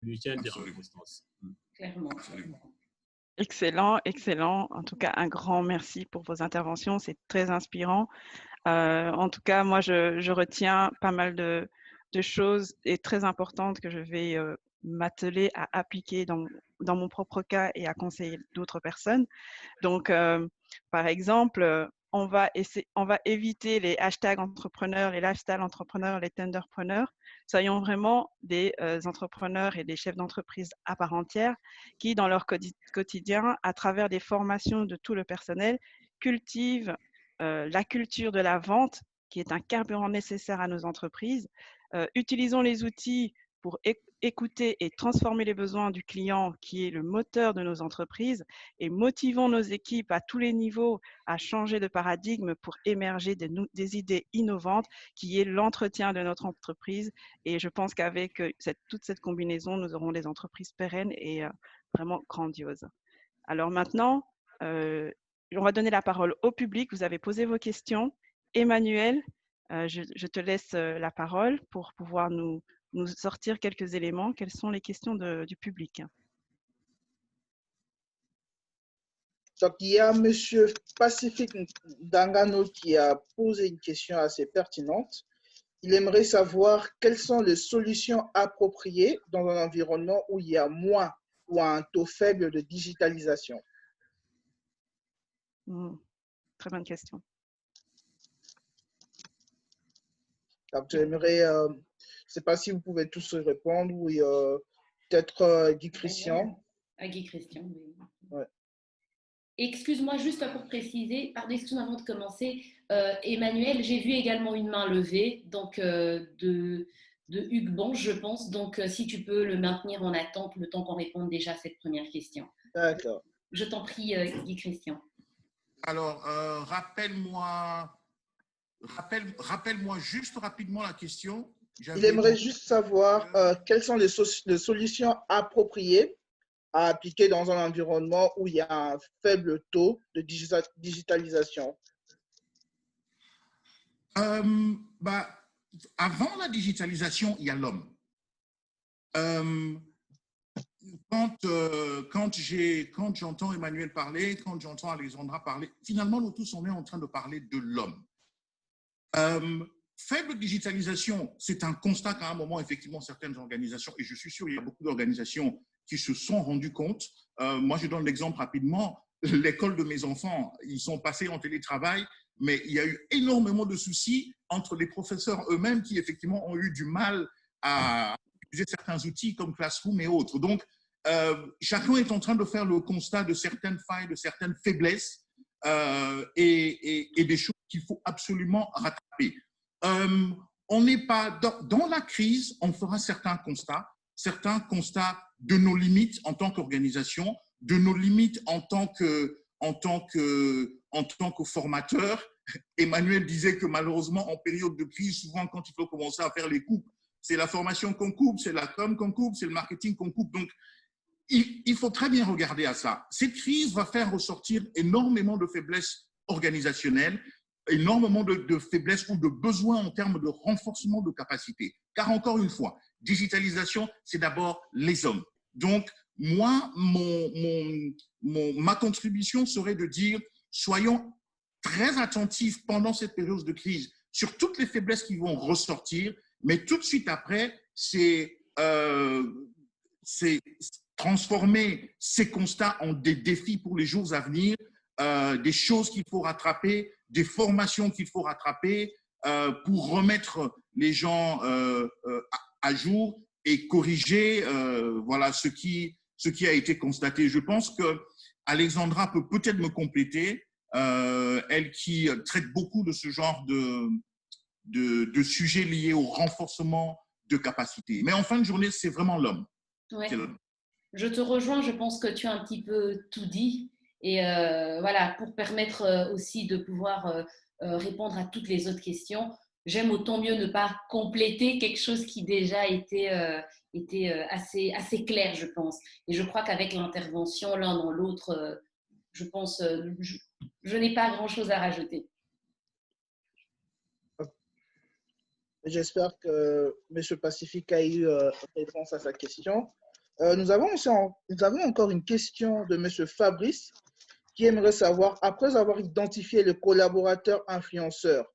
mutuelle de Absolument. reconnaissance. Clairement. Absolument. Excellent, excellent. En tout cas, un grand merci pour vos interventions. C'est très inspirant. En tout cas, moi, je retiens pas mal de choses et très importantes que je vais m'atteler à appliquer dans mon propre cas et à conseiller d'autres personnes. Donc, par exemple, on va éviter les hashtags entrepreneurs, les lifestyle entrepreneurs, les tenderpreneurs. Soyons vraiment des entrepreneurs et des chefs d'entreprise à part entière qui, dans leur quotidien, à travers des formations de tout le personnel, cultivent la culture de la vente, qui est un carburant nécessaire à nos entreprises. Utilisons les outils pour écouter et transformer les besoins du client, qui est le moteur de nos entreprises, et motivons nos équipes à tous les niveaux à changer de paradigme pour émerger des idées innovantes, qui est l'entretien de notre entreprise. Et je pense qu'avec toute cette combinaison, nous aurons des entreprises pérennes et vraiment grandioses. Alors maintenant, on va donner la parole au public. Vous avez posé vos questions. Emmanuel, je te laisse la parole pour pouvoir nous sortir quelques éléments. Quelles sont les questions du public? Donc, il y a M. Pacifique Dangano qui a posé une question assez pertinente. Il aimerait savoir quelles sont les solutions appropriées dans un environnement où il y a moins ou un taux faible de digitalisation. Très bonne question. Donc, j'aimerais, je ne sais pas si vous pouvez tous répondre ou peut-être Guy Christian. Guy Christian, oui. Ouais. Excuse-moi, juste pour préciser, pardon, excuse-moi avant de commencer, Emmanuel, j'ai vu également une main levée, donc de Hugues Bon, je pense. Donc, si tu peux le maintenir en attente le temps qu'on réponde déjà à cette première question. D'accord. Je t'en prie, Guy Christian. Alors, rappelle-moi juste rapidement la question. Il aimerait juste savoir quelles sont les solutions appropriées à appliquer dans un environnement où il y a un faible taux de digitalisation. Avant la digitalisation, il y a l'homme. Quand j'entends Emmanuel parler, quand j'entends Alexandra parler, finalement, nous tous, on est en train de parler de l'homme. Faible digitalisation, c'est un constat qu'à un moment, effectivement, certaines organisations, et je suis sûr qu'il y a beaucoup d'organisations qui se sont rendues compte. Moi, je donne l'exemple rapidement. L'école de mes enfants, ils sont passés en télétravail, mais il y a eu énormément de soucis entre les professeurs eux-mêmes qui, effectivement, ont eu du mal à utiliser certains outils comme Classroom et autres. Donc, chacun est en train de faire le constat de certaines failles, de certaines faiblesses et des choses qu'il faut absolument rattraper. On n'est pas dans la crise, on fera certains constats de nos limites en tant qu'organisation, de nos limites en tant que formateur. Emmanuel disait que malheureusement, en période de crise, souvent quand il faut commencer à faire les coupes, c'est la formation qu'on coupe, c'est la com qu'on coupe, c'est le marketing qu'on coupe. Donc, il faut très bien regarder à ça. Cette crise va faire ressortir énormément de faiblesses organisationnelles, énormément de faiblesses ou de besoins en termes de renforcement de capacité. Car encore une fois, digitalisation, c'est d'abord les hommes. Donc, moi, ma contribution serait de dire, soyons très attentifs pendant cette période de crise sur toutes les faiblesses qui vont ressortir, mais tout de suite après, c'est transformer ces constats en des défis pour les jours à venir, des choses qu'il faut rattraper, des formations qu'il faut rattraper pour remettre les gens à jour et corriger voilà, ce qui a été constaté. Je pense que Alexandra peut peut-être me compléter, elle qui traite beaucoup de ce genre de sujets liés au renforcement de capacité. Mais en fin de journée, c'est vraiment l'homme. Ouais. Je te rejoins, je pense que tu as un petit peu tout dit. Et voilà, pour permettre aussi de pouvoir répondre à toutes les autres questions, j'aime autant mieux ne pas compléter quelque chose qui déjà était assez clair, je pense. Et je crois qu'avec l'intervention l'un dans l'autre, je pense, je n'ai pas grand-chose à rajouter. J'espère que M. Pacifique a eu réponse à sa question. Nous avons encore une question de M. Fabrice qui aimerait savoir, après avoir identifié les collaborateurs influenceurs,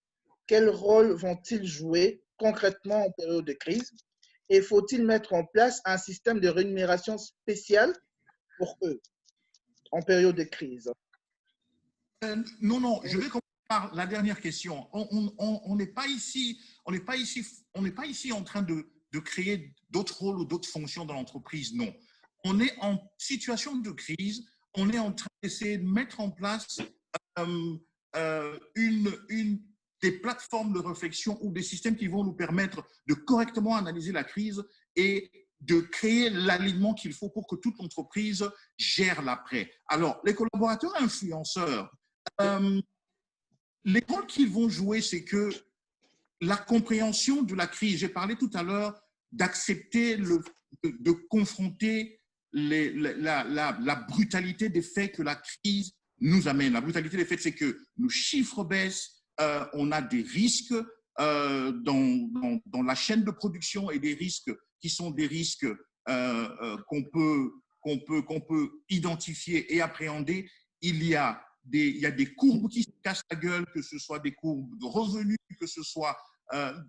quel rôle vont-ils jouer concrètement en période de crise? Et faut-il mettre en place un système de rémunération spécial pour eux en période de crise? Non, je vais commencer par la dernière question. On n'est pas ici en train de créer d'autres rôles ou d'autres fonctions dans l'entreprise, non. On est en situation de crise, on est en train d'essayer de mettre en place des plateformes de réflexion ou des systèmes qui vont nous permettre de correctement analyser la crise et de créer l'alignement qu'il faut pour que toute l'entreprise gère l'après. Alors, les collaborateurs influenceurs, les rôles qu'ils vont jouer, c'est que la compréhension de la crise, j'ai parlé tout à l'heure d'accepter, de confronter la brutalité des faits que la crise nous amène. La brutalité des faits, c'est que nos chiffres baissent, on a des risques dans la chaîne de production et des risques qui sont des risques qu'on peut identifier et appréhender. Il y a des courbes qui se cassent la gueule, que ce soit des courbes de revenus, que ce soit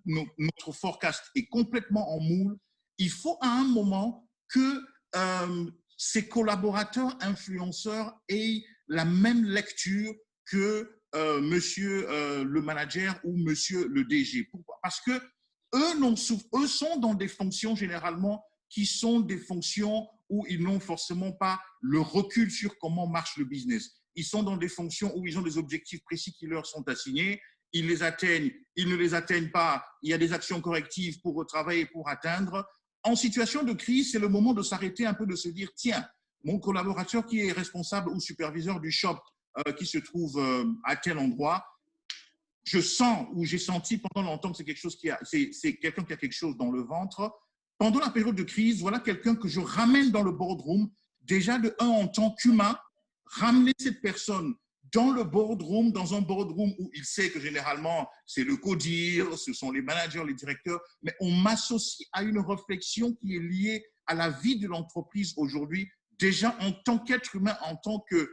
notre forecast est complètement en moule. Il faut à un moment que ces collaborateurs influenceurs aient la même lecture que monsieur le manager ou monsieur le DG. Pourquoi? Parce que eux sont dans des fonctions généralement qui sont des fonctions où ils n'ont forcément pas le recul sur comment marche le business. Ils sont dans des fonctions où ils ont des objectifs précis qui leur sont assignés. Ils les atteignent, ils ne les atteignent pas. Il y a des actions correctives pour retravailler, pour atteindre. En situation de crise, c'est le moment de s'arrêter un peu, de se dire, tiens, mon collaborateur qui est responsable ou superviseur du shop qui se trouve à tel endroit, je sens ou j'ai senti pendant longtemps que c'est quelqu'un qui a quelque chose dans le ventre. Pendant la période de crise, voilà quelqu'un que je ramène dans le boardroom, déjà de un en tant qu'humain, ramener cette personne dans le boardroom, dans un boardroom où il sait que généralement c'est le codir, ce sont les managers, les directeurs, mais on m'associe à une réflexion qui est liée à la vie de l'entreprise aujourd'hui, déjà en tant qu'être humain, en tant que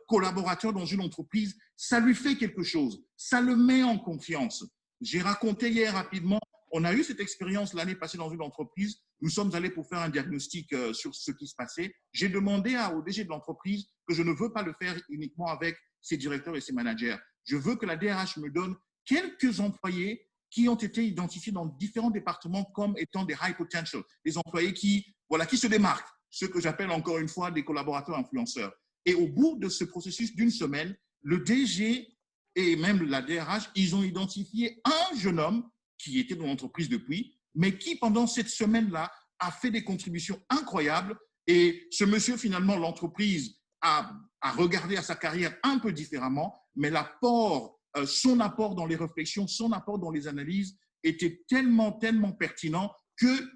collaborateur dans une entreprise, ça lui fait quelque chose, ça le met en confiance. J'ai raconté hier rapidement, on a eu cette expérience l'année passée dans une entreprise, nous sommes allés pour faire un diagnostic sur ce qui se passait. J'ai demandé au DG de l'entreprise que je ne veux pas le faire uniquement avec ses directeurs et ses managers. Je veux que la DRH me donne quelques employés qui ont été identifiés dans différents départements comme étant des high potential, des employés qui se démarquent, ce que j'appelle encore une fois des collaborateurs influenceurs. Et au bout de ce processus d'une semaine, le DG et même la DRH, ils ont identifié un jeune homme qui était dans l'entreprise depuis, mais qui, pendant cette semaine-là, a fait des contributions incroyables. Et ce monsieur, finalement, l'entreprise a regardé à sa carrière un peu différemment, mais son apport dans les réflexions, son apport dans les analyses était tellement pertinent que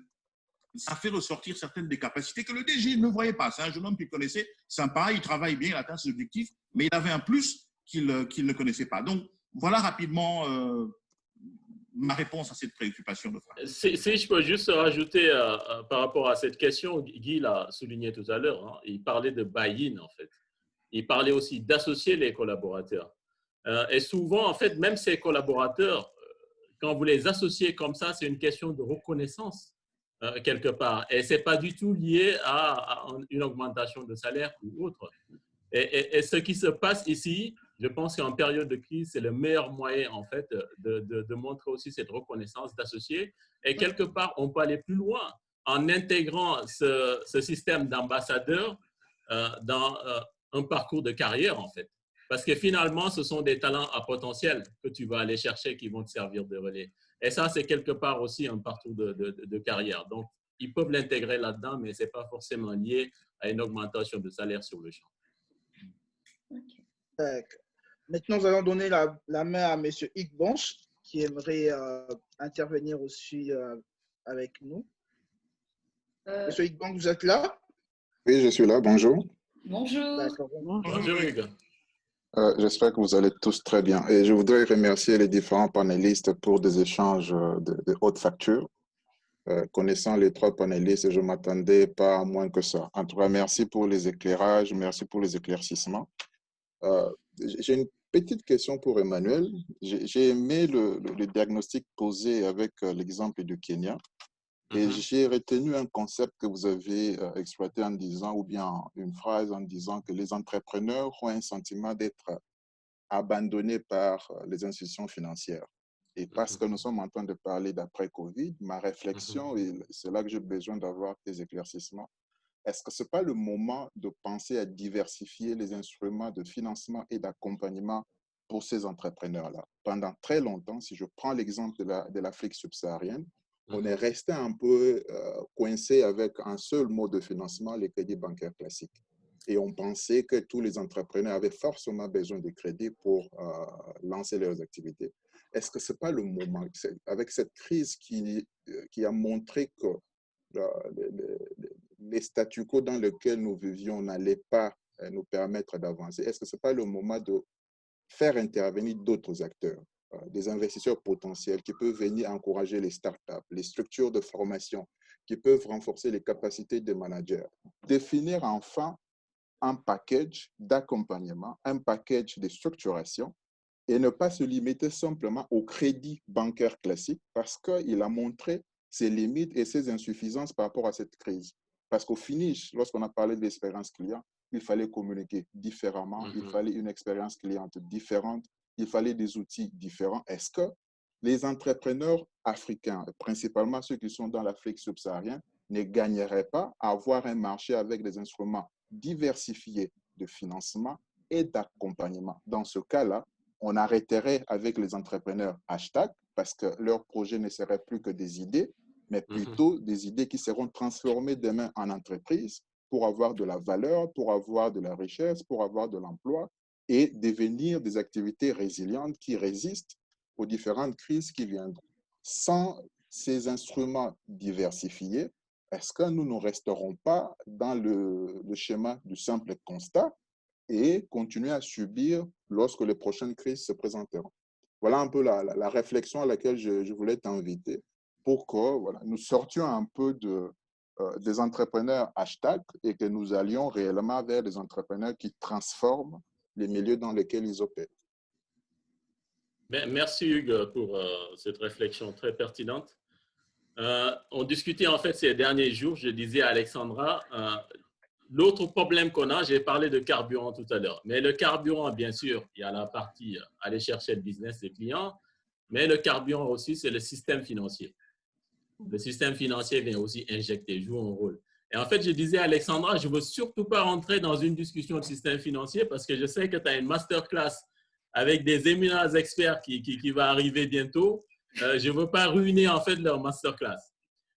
ça fait ressortir certaines des capacités que le DG ne voyait pas. C'est un jeune homme qu'il connaissait, sympa, il travaille bien, il atteint ses objectifs, mais il avait un plus qu'il ne connaissait pas. Donc, voilà rapidement ma réponse à cette préoccupation de Franck. Si je peux juste rajouter par rapport à cette question, Guy l'a souligné tout à l'heure, hein, il parlait de buy-in en fait. Il parlait aussi d'associer les collaborateurs. Et souvent, en fait, même ces collaborateurs, quand vous les associez comme ça, c'est une question de reconnaissance quelque part. Et ce n'est pas du tout lié à une augmentation de salaire ou autre. Et ce qui se passe ici, je pense qu'en période de crise, c'est le meilleur moyen en fait de montrer aussi cette reconnaissance d'associés. Et quelque part, on peut aller plus loin en intégrant ce système d'ambassadeurs dans un parcours de carrière en fait. Parce que finalement, ce sont des talents à potentiel que tu vas aller chercher qui vont te servir de relais. Et ça, c'est quelque part aussi un parcours de carrière. Donc, ils peuvent l'intégrer là-dedans, mais ce n'est pas forcément lié à une augmentation de salaire sur le champ. D'accord. Maintenant, nous allons donner la main à M. Igbanche qui aimerait intervenir aussi avec nous. M. Igbanche, vous êtes là? Oui, je suis là. Bonjour. Bonjour. Bonjour, Hugues. J'espère que vous allez tous très bien. Et je voudrais remercier les différents panélistes pour des échanges de haute facture. Connaissant les trois panélistes, je ne m'attendais pas à moins que ça. En tout cas, merci pour les éclairages, merci pour les éclaircissements. J'ai une petite question pour Emmanuel. J'ai aimé le diagnostic posé avec l'exemple du Kenya. Et j'ai retenu un concept que vous avez exploité en disant, ou bien une phrase en disant que les entrepreneurs ont un sentiment d'être abandonnés par les institutions financières. Et parce que nous sommes en train de parler d'après-Covid, ma réflexion, et c'est là que j'ai besoin d'avoir des éclaircissements, est-ce que ce n'est pas le moment de penser à diversifier les instruments de financement et d'accompagnement pour ces entrepreneurs-là? Pendant très longtemps, si je prends l'exemple de l'Afrique subsaharienne, on est resté un peu coincé avec un seul mode de financement, les crédits bancaires classiques. Et on pensait que tous les entrepreneurs avaient forcément besoin de crédit pour lancer leurs activités. Est-ce que ce n'est pas le moment, avec cette crise qui a montré que les statu quo dans lesquels nous vivions n'allaient pas nous permettre d'avancer, est-ce que ce n'est pas le moment de faire intervenir d'autres acteurs, des investisseurs potentiels qui peuvent venir encourager les startups, les structures de formation, qui peuvent renforcer les capacités des managers, définir enfin un package d'accompagnement, un package de structuration et ne pas se limiter simplement au crédit bancaire classique parce qu'il a montré ses limites et ses insuffisances par rapport à cette crise. Parce qu'au finish, lorsqu'on a parlé de l'expérience client, il fallait communiquer différemment, il fallait une expérience cliente différente, il fallait des outils différents. Est-ce que les entrepreneurs africains, principalement ceux qui sont dans l'Afrique subsaharienne, ne gagneraient pas à avoir un marché avec des instruments diversifiés de financement et d'accompagnement? Dans ce cas-là, on arrêterait avec les entrepreneurs hashtag parce que leur projet ne serait plus que des idées, mais plutôt des idées qui seront transformées demain en entreprise pour avoir de la valeur, pour avoir de la richesse, pour avoir de l'emploi et devenir des activités résilientes qui résistent aux différentes crises qui viendront. Sans ces instruments diversifiés, est-ce que nous ne resterons pas dans le schéma du simple constat et continuer à subir lorsque les prochaines crises se présenteront? Voilà un peu la réflexion à laquelle je voulais t'inviter pour que voilà, nous sortions un peu des entrepreneurs hashtag et que nous allions réellement vers des entrepreneurs qui transforment les milieux dans lesquels ils opèrent. Merci Hugues pour cette réflexion très pertinente. On discutait en fait ces derniers jours, je disais à Alexandra, l'autre problème qu'on a, j'ai parlé de carburant tout à l'heure, mais le carburant, bien sûr, il y a la partie aller chercher le business des clients, mais le carburant aussi, c'est le système financier. Le système financier vient aussi injecter, joue un rôle. Et en fait, je disais à Alexandra, je ne veux surtout pas rentrer dans une discussion de système financier parce que je sais que tu as une masterclass avec des éminents experts qui va arriver bientôt. Je ne veux pas ruiner en fait leur masterclass.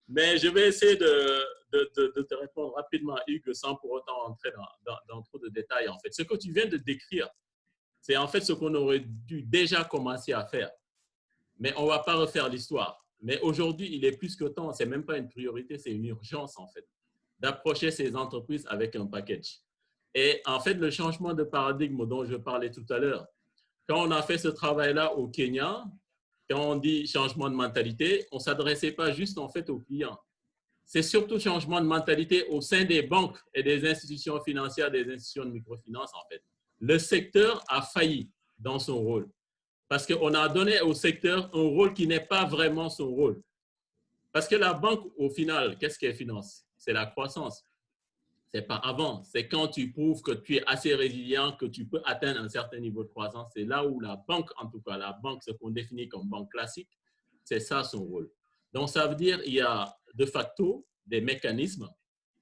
Mais je vais essayer de te répondre rapidement, Hugues, sans pour autant entrer dans trop de détails. En fait, ce que tu viens de décrire, c'est en fait ce qu'on aurait dû déjà commencer à faire. Mais on ne va pas refaire l'histoire. Mais aujourd'hui, il est plus que temps, ce n'est même pas une priorité, c'est une urgence en fait, d'approcher ces entreprises avec un package. Et en fait, le changement de paradigme dont je parlais tout à l'heure, quand on a fait ce travail-là au Kenya, quand on dit changement de mentalité, on ne s'adressait pas juste en fait aux clients. C'est surtout changement de mentalité au sein des banques et des institutions financières, des institutions de microfinance en fait. Le secteur a failli dans son rôle parce qu'on a donné au secteur un rôle qui n'est pas vraiment son rôle. Parce que la banque, au final, qu'est-ce qu'elle finance? C'est la croissance. Ce n'est pas avant. C'est quand tu prouves que tu es assez résilient, que tu peux atteindre un certain niveau de croissance. C'est là où la banque, en tout cas la banque, ce qu'on définit comme banque classique, c'est ça son rôle. Donc, ça veut dire qu'il y a de facto des mécanismes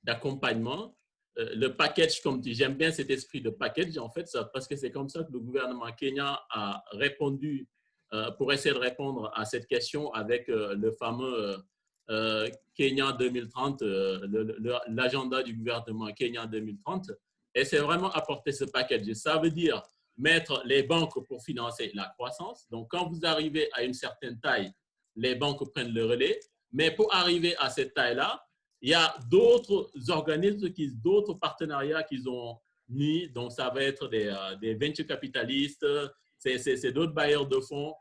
d'accompagnement. Le package, comme tu dis, j'aime bien cet esprit de package, en fait, parce que c'est comme ça que le gouvernement kenyan a répondu pour essayer de répondre à cette question avec le fameux Kenya 2030, l'agenda du gouvernement Kenya 2030. Et c'est vraiment apporter ce package. Ça veut dire mettre les banques pour financer la croissance. Donc, quand vous arrivez à une certaine taille, les banques prennent le relais. Mais pour arriver à cette taille-là, il y a d'autres organismes, d'autres partenariats qu'ils ont mis. Donc, ça va être des venture capitalistes, c'est d'autres bailleurs de fonds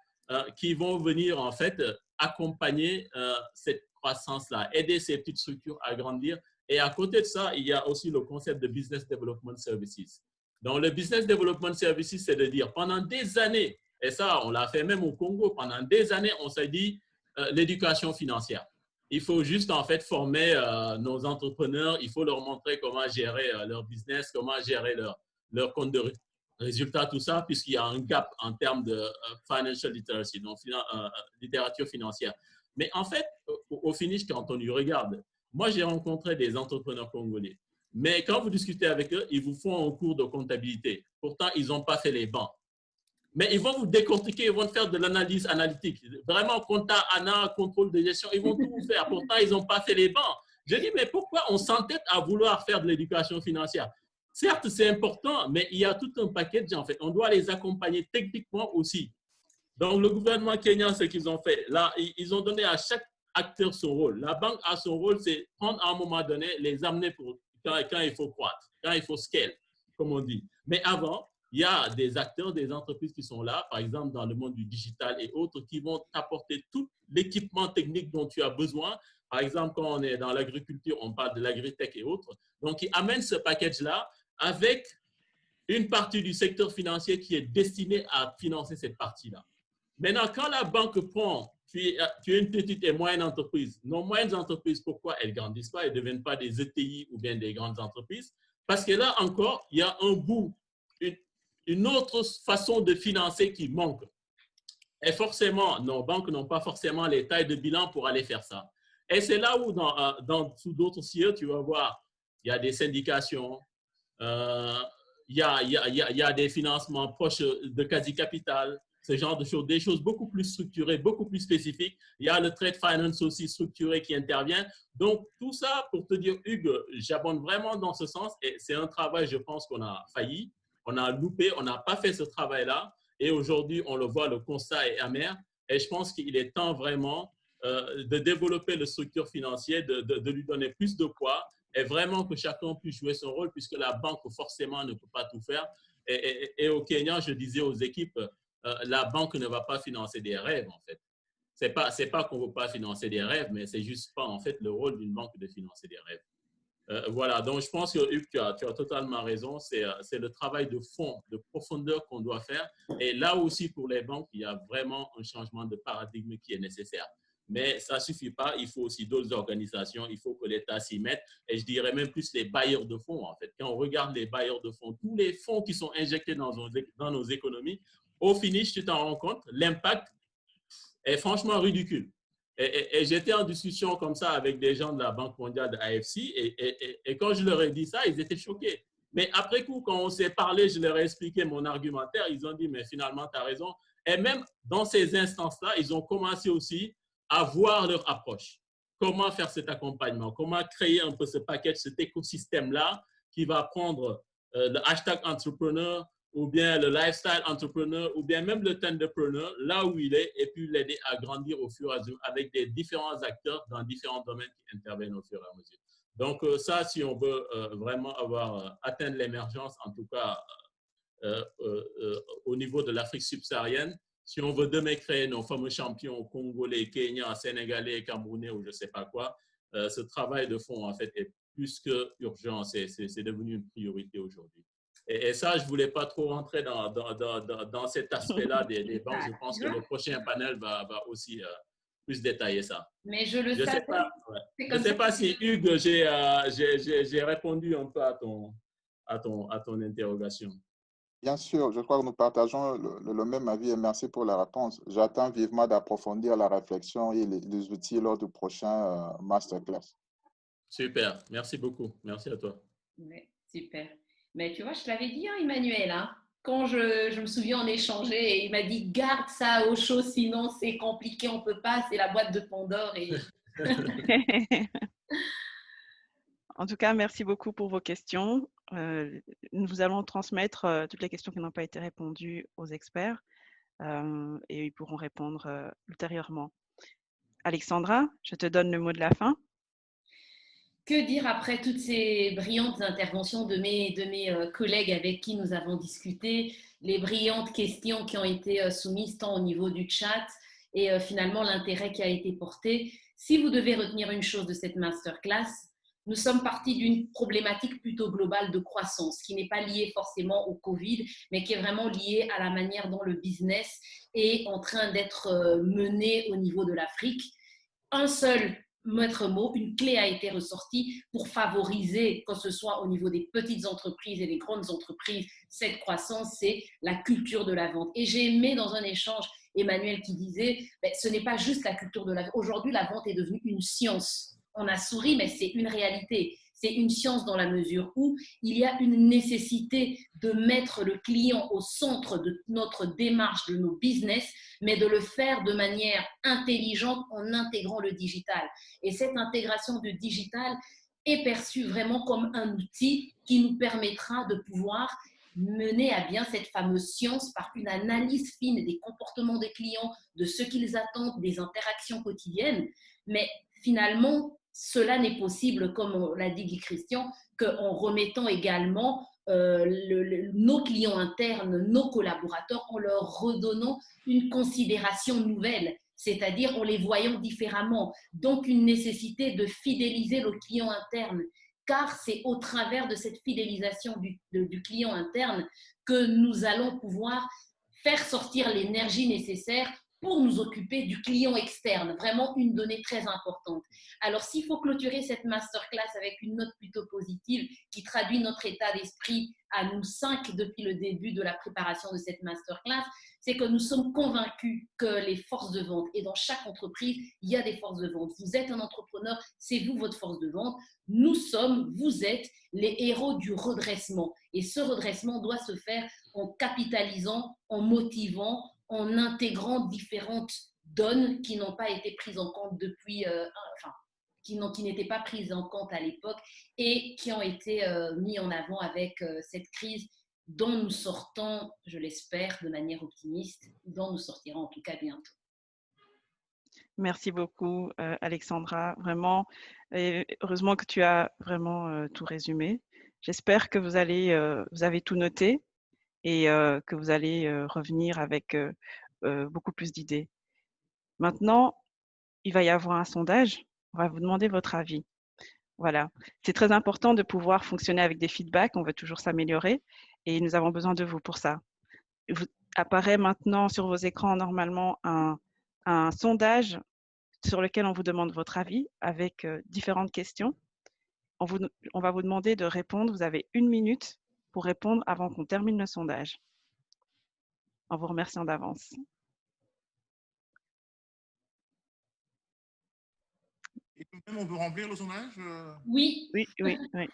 qui vont venir en fait accompagner cette croissance-là, aider ces petites structures à grandir. Et à côté de ça, il y a aussi le concept de Business Development Services. Donc, le Business Development Services, c'est de dire pendant des années, et ça, on l'a fait même au Congo, pendant des années, on s'est dit l'éducation financière. Il faut juste en fait former nos entrepreneurs, il faut leur montrer comment gérer leur business, comment gérer leur compte de résultats, tout ça, puisqu'il y a un gap en termes de financial literacy, donc littérature financière. Mais en fait, au finish, quand on y regarde, moi j'ai rencontré des entrepreneurs congolais, mais quand vous discutez avec eux, ils vous font un cours de comptabilité. Pourtant, ils n'ont pas fait les bancs. Mais ils vont vous décortiquer, ils vont faire de l'analyse analytique. Vraiment, compta, ANA, contrôle de gestion, ils vont tout vous faire. Pourtant, ils n'ont pas fait les bancs. Je dis, mais pourquoi on s'entête à vouloir faire de l'éducation financière? Certes, c'est important, mais il y a tout un package en fait. On doit les accompagner techniquement aussi. Donc, le gouvernement kenyan, ce qu'ils ont fait, là, ils ont donné à chaque acteur son rôle. La banque a son rôle, c'est prendre à un moment donné, les amener pour quand il faut croître, quand il faut scale, comme on dit. Mais avant, il y a des acteurs, des entreprises qui sont là, par exemple dans le monde du digital et autres, qui vont t'apporter tout l'équipement technique dont tu as besoin. Par exemple, quand on est dans l'agriculture, on parle de l'agritech et autres. Donc, ils amènent ce package-là avec une partie du secteur financier qui est destinée à financer cette partie-là. Maintenant, quand la banque prend, tu es une petite et moyenne entreprise. Nos moyennes entreprises, pourquoi elles ne grandissent pas? Elles ne deviennent pas des ETI ou bien des grandes entreprises? Parce que là encore, il y a un bout, une autre façon de financer qui manque. Et forcément, nos banques n'ont pas forcément les tailles de bilan pour aller faire ça. Et c'est là où, sous d'autres CIE, tu vas voir, il y a des syndications, il y a des financements proches de quasi-capital, ce genre de choses, des choses beaucoup plus structurées, beaucoup plus spécifiques. Il y a le trade finance aussi structuré qui intervient. Donc, tout ça pour te dire, Hugues, j'abonde vraiment dans ce sens et c'est un travail, je pense qu'on a failli, on a loupé, on n'a pas fait ce travail-là et aujourd'hui, on le voit, le constat est amer et je pense qu'il est temps vraiment de développer le structure financier, de lui donner plus de poids et vraiment que chacun puisse jouer son rôle puisque la banque forcément ne peut pas tout faire. Et au Kenya, je disais aux équipes, la banque ne va pas financer des rêves en fait. C'est pas qu'on ne veut pas financer des rêves, mais c'est juste pas en fait le rôle d'une banque de financer des rêves. Voilà, donc je pense que Hugues, tu as totalement raison. C'est le travail de fond, de profondeur qu'on doit faire. Et là aussi pour les banques, il y a vraiment un changement de paradigme qui est nécessaire. Mais ça ne suffit pas, il faut aussi d'autres organisations, il faut que l'État s'y mette. Et je dirais même plus les bailleurs de fonds, en fait. Quand on regarde les bailleurs de fonds, tous les fonds qui sont injectés dans nos économies, au finish, tu t'en rends compte, l'impact est franchement ridicule. Et j'étais en discussion comme ça avec des gens de la Banque mondiale de AFC et quand je leur ai dit ça, ils étaient choqués. Mais après coup, quand on s'est parlé, je leur ai expliqué mon argumentaire, ils ont dit, mais finalement, tu as raison. Et même dans ces instances-là, ils ont commencé aussi à voir leur approche. Comment faire cet accompagnement? Comment créer un peu ce package, cet écosystème-là qui va prendre le hashtag entrepreneur ou bien le lifestyle entrepreneur ou bien même le tenderpreneur là où il est et puis l'aider à grandir au fur et à mesure avec des différents acteurs dans différents domaines qui interviennent au fur et à mesure. Donc ça, si on veut vraiment avoir atteindre l'émergence, en tout cas au niveau de l'Afrique subsaharienne, si on veut demain créer nos fameux champions congolais, kenyans, sénégalais, camerounais ou je ne sais pas quoi, ce travail de fond, en fait, est plus que urgent. C'est devenu une priorité aujourd'hui. Et ça, je ne voulais pas trop rentrer dans cet aspect-là des banques. Je pense que le prochain panel va aussi plus détailler ça. Mais je le sais. Je ne sais pas si, Hugues, j'ai répondu un peu à ton interrogation. Bien sûr, je crois que nous partageons le même avis et merci pour la réponse. J'attends vivement d'approfondir la réflexion et les outils lors du prochain masterclass. Super, merci beaucoup. Merci à toi. Ouais, super. Mais tu vois, je te l'avais dit, hein, Emmanuel, hein, quand je me souviens, on échangeait et il m'a dit, garde ça au chaud, sinon c'est compliqué, on ne peut pas, c'est la boîte de Pandore. Et... En tout cas, merci beaucoup pour vos questions. Nous allons transmettre toutes les questions qui n'ont pas été répondues aux experts et ils pourront répondre ultérieurement. Alexandra, je te donne le mot de la fin. Que dire après toutes ces brillantes interventions de mes collègues avec qui nous avons discuté, les brillantes questions qui ont été soumises tant au niveau du chat et finalement l'intérêt qui a été porté. Si vous devez retenir une chose de cette masterclass, nous sommes partis d'une problématique plutôt globale de croissance, qui n'est pas liée forcément au Covid, mais qui est vraiment liée à la manière dont le business est en train d'être mené au niveau de l'Afrique. Un seul maître mot, une clé a été ressortie pour favoriser, que ce soit au niveau des petites entreprises et des grandes entreprises, cette croissance, c'est la culture de la vente. Et j'ai aimé dans un échange Emmanuel qui disait, ce n'est pas juste la culture de la vente. Aujourd'hui, la vente est devenue une science. On a souri, mais c'est une réalité. C'est une science dans la mesure où il y a une nécessité de mettre le client au centre de notre démarche, de nos business, mais de le faire de manière intelligente en intégrant le digital. Et cette intégration du digital est perçue vraiment comme un outil qui nous permettra de pouvoir mener à bien cette fameuse science par une analyse fine des comportements des clients, de ce qu'ils attendent, des interactions quotidiennes. Mais finalement, cela n'est possible, comme l'a dit Guy Christian, qu'en remettant également nos clients internes, nos collaborateurs, en leur redonnant une considération nouvelle, c'est-à-dire en les voyant différemment. Donc, une nécessité de fidéliser le client interne, car c'est au travers de cette fidélisation du client interne que nous allons pouvoir faire sortir l'énergie nécessaire pour nous occuper du client externe, vraiment une donnée très importante. Alors, s'il faut clôturer cette masterclass avec une note plutôt positive qui traduit notre état d'esprit à nous 5 depuis le début de la préparation de cette masterclass, c'est que nous sommes convaincus que les forces de vente, et dans chaque entreprise, il y a des forces de vente. Vous êtes un entrepreneur, c'est vous votre force de vente. Nous sommes, vous êtes les héros du redressement. Et ce redressement doit se faire en capitalisant, en motivant, en intégrant différentes donnes qui n'ont pas été prises en compte depuis, qui n'étaient pas prises en compte à l'époque et qui ont été mis en avant avec cette crise dont nous sortons, je l'espère, de manière optimiste, dont nous sortirons en tout cas bientôt. Merci beaucoup, Alexandra. Vraiment, et heureusement que tu as vraiment tout résumé. J'espère que vous avez tout noté et que vous allez revenir avec beaucoup plus d'idées. Maintenant, il va y avoir un sondage. On va vous demander votre avis. Voilà. C'est très important de pouvoir fonctionner avec des feedbacks. On veut toujours s'améliorer et nous avons besoin de vous pour ça. Vous apparaît maintenant sur vos écrans normalement un sondage sur lequel on vous demande votre avis avec différentes questions. On va vous demander de répondre. Vous avez 1 minute pour répondre avant qu'on termine le sondage. En vous remerciant d'avance. Et nous-mêmes, on veut remplir le sondage Oui. Oui, oui, oui.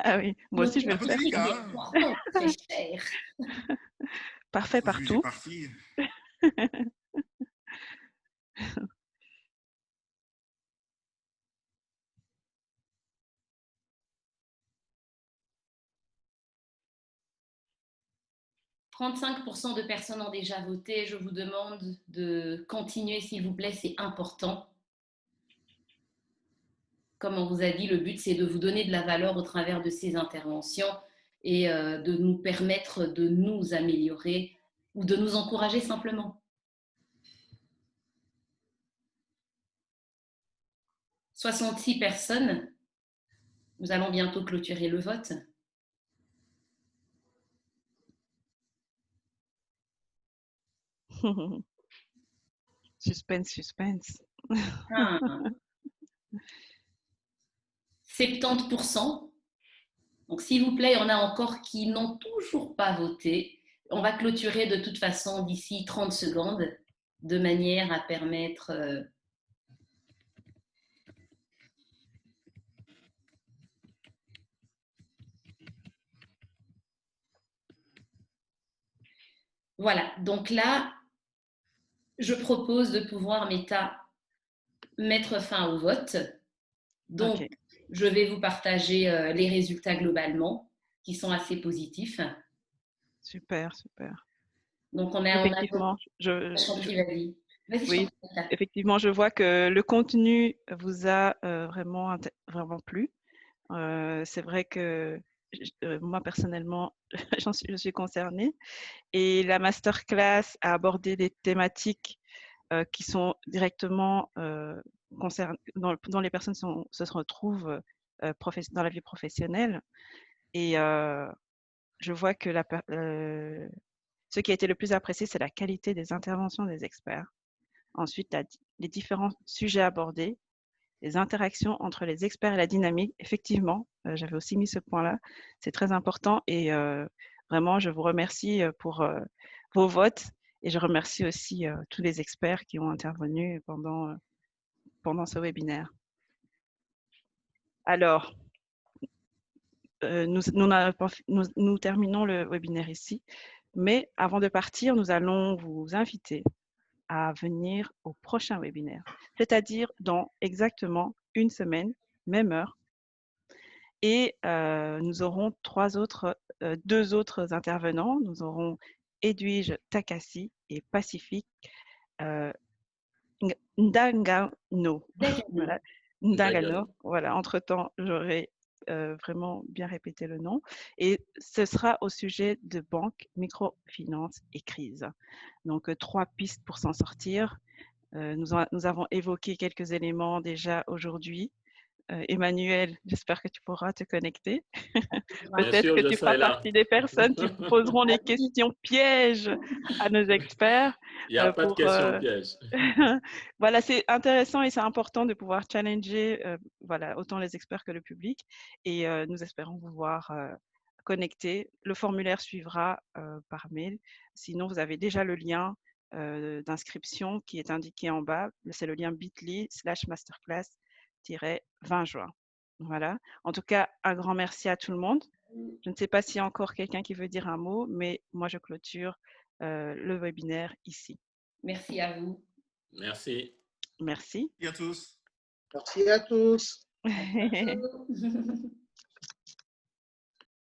Ah oui, moi aussi je vais le faire. Délicat, hein. Très cher. Parfait partout. Parti. 35% de personnes ont déjà voté. Je vous demande de continuer, s'il vous plaît, c'est important. Comme on vous a dit, le but, c'est de vous donner de la valeur au travers de ces interventions et de nous permettre de nous améliorer ou de nous encourager simplement. 66 personnes. Nous allons bientôt clôturer le vote. Suspense, suspense. 70%. Donc, s'il vous plaît, il y en a encore qui n'ont toujours pas voté. On va clôturer de toute façon d'ici 30 secondes de manière à permettre... Voilà, donc là, je propose de pouvoir, Meta, mettre fin au vote. Donc, okay. Je vais vous partager les résultats globalement, qui sont assez positifs. Super, super. Donc, effectivement, effectivement, je vois que le contenu vous a vraiment plu. C'est vrai que moi, personnellement, je suis concernée. Et la masterclass a abordé des thématiques qui sont directement dont les personnes se retrouvent dans la vie professionnelle. Et je vois que ce qui a été le plus apprécié, c'est la qualité des interventions des experts. Ensuite, les différents sujets abordés, les interactions entre les experts et la dynamique. Effectivement, j'avais aussi mis ce point-là. C'est très important et vraiment, je vous remercie pour vos votes et je remercie aussi tous les experts qui ont intervenu pendant ce webinaire. Alors, nous terminons le webinaire ici, mais avant de partir, nous allons vous inviter à venir au prochain webinaire, c'est-à-dire dans exactement une semaine, même heure. Et nous aurons deux autres intervenants. Nous aurons Edwige Takassi et Pacifique Ndangano. Voilà. Ndangano. Voilà. Entre-temps, j'aurai vraiment bien répété le nom. Et ce sera au sujet de banque, microfinance et crise. Donc, 3 pistes pour s'en sortir. Nous avons évoqué quelques éléments déjà aujourd'hui. Emmanuel, j'espère que tu pourras te connecter. Peut-être que tu feras partie des personnes qui poseront les questions pièges à nos experts. Il n'y a pas de questions pièges. Voilà, c'est intéressant et c'est important de pouvoir challenger voilà, autant les experts que le public. Et nous espérons vous voir connectés. Le formulaire suivra par mail. Sinon, vous avez déjà le lien d'inscription qui est indiqué en bas. C'est le lien bit.ly/masterclass-20 juin. Voilà. En tout cas, un grand merci à tout le monde. Je ne sais pas s'il y a encore quelqu'un qui veut dire un mot, mais moi, je clôture le webinaire ici. Merci à vous. Merci. Merci. Merci à tous. Merci à tous. À bientôt.